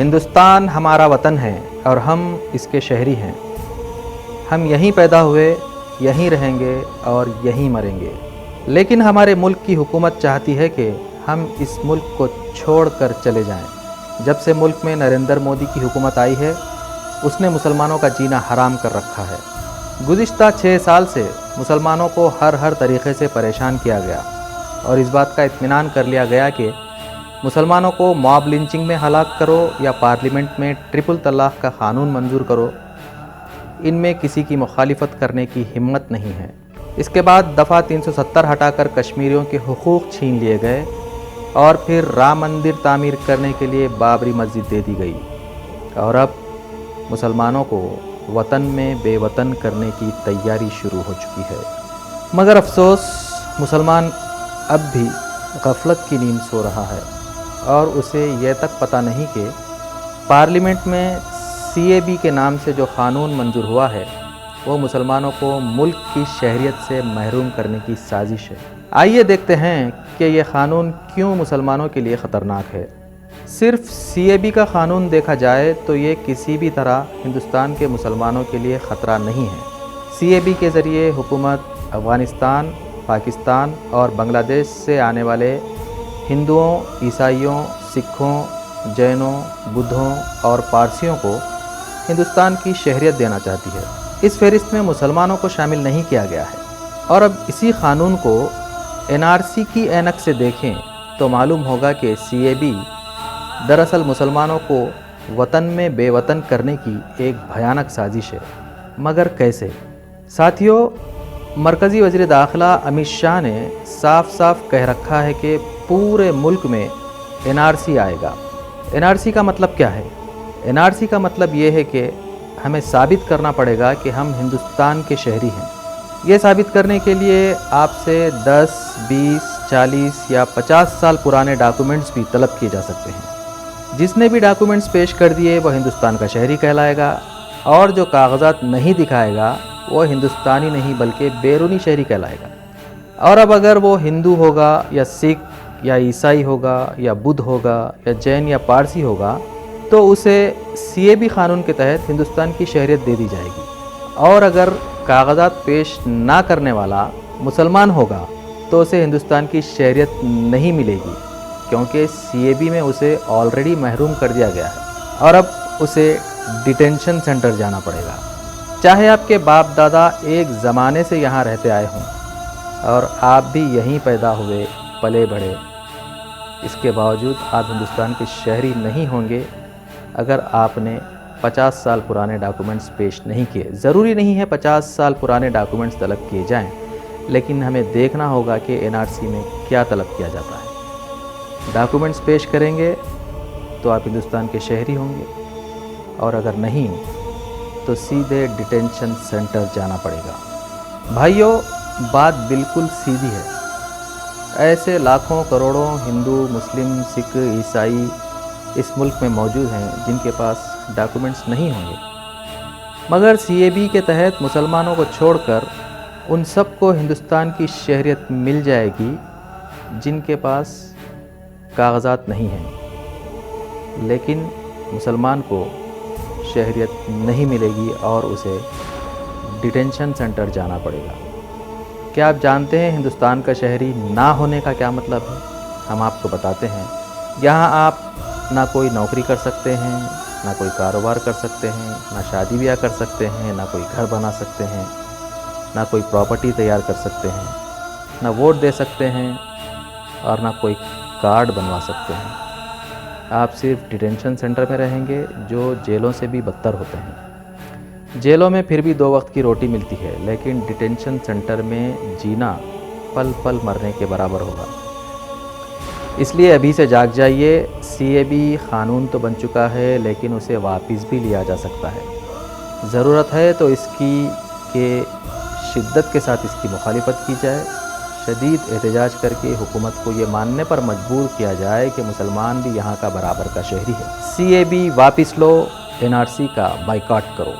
ہندوستان ہمارا وطن ہے اور ہم اس کے شہری ہیں۔ ہم یہیں پیدا ہوئے، یہیں رہیں گے اور یہیں مریں گے۔ لیکن ہمارے ملک کی حکومت چاہتی ہے کہ ہم اس ملک کو چھوڑ کر چلے جائیں۔ جب سے ملک میں نریندر مودی کی حکومت آئی ہے، اس نے مسلمانوں کا جینا حرام کر رکھا ہے۔ گزشتہ 6 سال سے مسلمانوں کو ہر طریقے سے پریشان کیا گیا اور اس بات کا اطمینان کر لیا گیا کہ مسلمانوں کو موب لنچنگ میں ہلاک کرو یا پارلیمنٹ میں ٹرپل طلاق کا قانون منظور کرو، ان میں کسی کی مخالفت کرنے کی ہمت نہیں ہے۔ اس کے بعد دفعہ 370 ہٹا کر کشمیریوں کے حقوق چھین لیے گئے اور پھر رام مندر تعمیر کرنے کے لیے بابری مسجد دے دی گئی، اور اب مسلمانوں کو وطن میں بے وطن کرنے کی تیاری شروع ہو چکی ہے۔ مگر افسوس، مسلمان اب بھی غفلت کی نیند سو رہا ہے اور اسے یہ تک پتہ نہیں کہ پارلیمنٹ میں CAB کے نام سے جو قانون منظور ہوا ہے وہ مسلمانوں کو ملک کی شہریت سے محروم کرنے کی سازش ہے۔ آئیے دیکھتے ہیں کہ یہ قانون کیوں مسلمانوں کے لیے خطرناک ہے۔ صرف CAB کا قانون دیکھا جائے تو یہ کسی بھی طرح ہندوستان کے مسلمانوں کے لیے خطرہ نہیں ہے۔ CAB کے ذریعے حکومت افغانستان، پاکستان اور بنگلہ دیش سے آنے والے ہندوؤں، عیسائیوں، سکھوں، جینوں، بدھوں اور پارسیوں کو ہندوستان کی شہریت دینا چاہتی ہے۔ اس فہرست میں مسلمانوں کو شامل نہیں کیا گیا ہے، اور اب اسی قانون کو NRC کی عینک سے دیکھیں تو معلوم ہوگا کہ CAB دراصل مسلمانوں کو وطن میں بے وطن کرنے کی ایک بھیانک سازش ہے۔ مگر کیسے؟ ساتھیوں، مرکزی وزیر داخلہ امت شاہ نے صاف کہہ رکھا ہے کہ پورے ملک میں NRC آئے گا۔ NRC کا مطلب کیا ہے؟ NRC کا مطلب یہ ہے کہ ہمیں ثابت کرنا پڑے گا کہ ہم ہندوستان کے شہری ہیں۔ یہ ثابت کرنے کے لیے آپ سے 10، 20، 40 یا 50 سال پرانے ڈاکومنٹس بھی طلب کیے جا سکتے ہیں۔ جس نے بھی ڈاکومنٹس پیش کر دیے وہ ہندوستان کا شہری کہلائے گا، اور جو کاغذات نہیں دکھائے گا وہ ہندوستانی نہیں بلکہ بیرونی شہری کہلائے گا۔ اور اب اگر وہ ہندو ہوگا یا سکھ یا عیسائی ہوگا یا بدھ ہوگا یا جین یا پارسی ہوگا تو اسے CAB قانون کے تحت ہندوستان کی شہریت دے دی جائے گی، اور اگر کاغذات پیش نہ کرنے والا مسلمان ہوگا تو اسے ہندوستان کی شہریت نہیں ملے گی، کیونکہ CAB میں اسے آلریڈی محروم کر دیا گیا ہے، اور اب اسے ڈیٹینشن سینٹر جانا پڑے گا۔ چاہے آپ کے باپ دادا ایک زمانے سے یہاں رہتے آئے ہوں اور آپ بھی یہیں پیدا ہوئے پلے بڑھے، اس کے باوجود آپ ہندوستان کے شہری نہیں ہوں گے اگر آپ نے 50 سال پرانے ڈاکومنٹس پیش نہیں کیے۔ ضروری نہیں ہے 50 سال پرانے ڈاکومنٹس طلب کیے جائیں، لیکن ہمیں دیکھنا ہوگا کہ NRC میں کیا طلب کیا جاتا ہے۔ ڈاکومنٹس پیش کریں گے تو آپ ہندوستان کے شہری ہوں گے، اور اگر نہیں تو سیدھے ڈیٹینشن سینٹر جانا پڑے گا۔ بھائیوں، بات بالکل سیدھی ہے۔ ایسے لاکھوں کروڑوں ہندو، مسلم، سکھ، عیسائی اس ملک میں موجود ہیں جن کے پاس ڈاکومنٹس نہیں ہوں گے، مگر CAB کے تحت مسلمانوں کو چھوڑ کر ان سب کو ہندوستان کی شہریت مل جائے گی جن کے پاس کاغذات نہیں ہیں، لیکن مسلمان کو شہریت نہیں ملے گی اور اسے ڈیٹینشن سینٹر جانا پڑے گا۔ کیا آپ جانتے ہیں ہندوستان کا شہری نہ ہونے کا کیا مطلب ہے؟ ہم آپ کو بتاتے ہیں۔ یہاں آپ نہ کوئی نوکری کر سکتے ہیں، نہ کوئی کاروبار کر سکتے ہیں، نہ شادی بیاہ کر سکتے ہیں، نہ کوئی گھر بنا سکتے ہیں، نہ کوئی پراپرٹی تیار کر سکتے ہیں، نہ ووٹ دے سکتے ہیں، اور نہ کوئی کارڈ بنوا سکتے ہیں۔ آپ صرف ڈیٹینشن سینٹر میں رہیں گے جو جیلوں سے بھی بدتر ہوتے ہیں۔ جیلوں میں پھر بھی 2 وقت کی روٹی ملتی ہے، لیکن ڈیٹینشن سینٹر میں جینا پل پل مرنے کے برابر ہوگا۔ اس لیے ابھی سے جاگ جائیے۔ CAB قانون تو بن چکا ہے، لیکن اسے واپس بھی لیا جا سکتا ہے۔ ضرورت ہے تو اس کی کہ شدت کے ساتھ اس کی مخالفت کی جائے، شدید احتجاج کر کے حکومت کو یہ ماننے پر مجبور کیا جائے کہ مسلمان بھی یہاں کا برابر کا شہری ہے۔ CAB واپس لو، NRC کا بائیکاٹ کرو۔